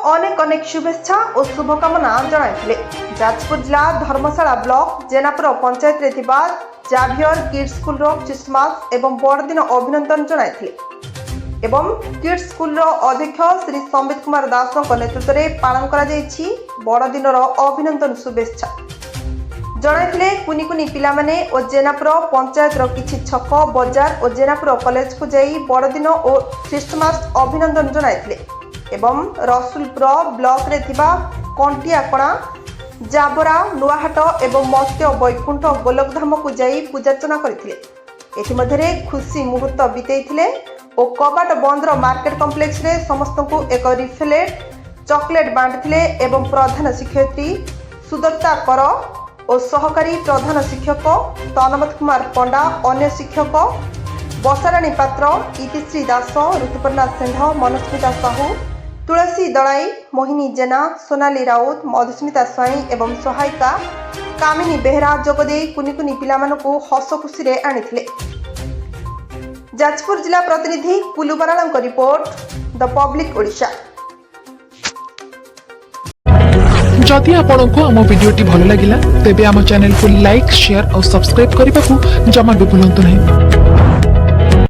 अनेक अनेक शुभेच्छा और शुभकामना जणाइथिले। जाजपुर जिला धर्मशाला ब्लॉक जेनापुर पंचायत रे थिबा जाभियर किड्स स्कूल रो क्रिसमस एवं बड़दिन अभिनंदन जणाइथिले एवं किड्स स्कूल रो अध्यक्ष श्री संबित कुमार दास नेतृत्व में पालन करा जायछि बड़दिन रो अभिनंदन शुभेच्छा जणाइथिले। कुनी कुनी पिला माने और जेनापुर पंचायत रो किछि छक बाजार और जेनापुर कॉलेज को जाई बड़दिन और क्रिसमस अभिनंदन जणाइथिले एवं रसुलपुर ब्लॉक रे थिबा कंटियाकणा जाबरा नुआहाट एवं मत्स्य वैकुंठ गोलकधाम को जाई पूजार्चना करथिले। एथि मध्यरे खुशी मुहूर्त बितेइथिले और कबाट बंदर मार्केट कॉम्प्लेक्स रे समस्त को एक रिफ्लेट चॉकलेट बांटथिले एवं प्रधान शिक्षयित्री सुदत्ता कर और सहकारी प्रधान शिक्षक तनमत कुमार पंडा अन्य शिक्षक बसाराणी पात्र इतिश्री दास ऋतुपर्णा सेंध मनस्मिता साहू तुलसी दलाई मोहिनी जेना सोनाली राउत मधुस्मिता स्वाई एवं सहायिका कामिनी बेहरा जोगदे कुनी कुनी पिलामानकु हस खुशी रे आनिथिले। जाजपुर जिला प्रतिनिधि कुलु बराळଙ୍କ रिपोर्ट द पब्लिक ओडिशा। जदि आपंक आम भिडी भल लगा तेब आम चैनल को लाइक शेयर और सब्सक्राइब करने को जमा भी भूलु नहीं।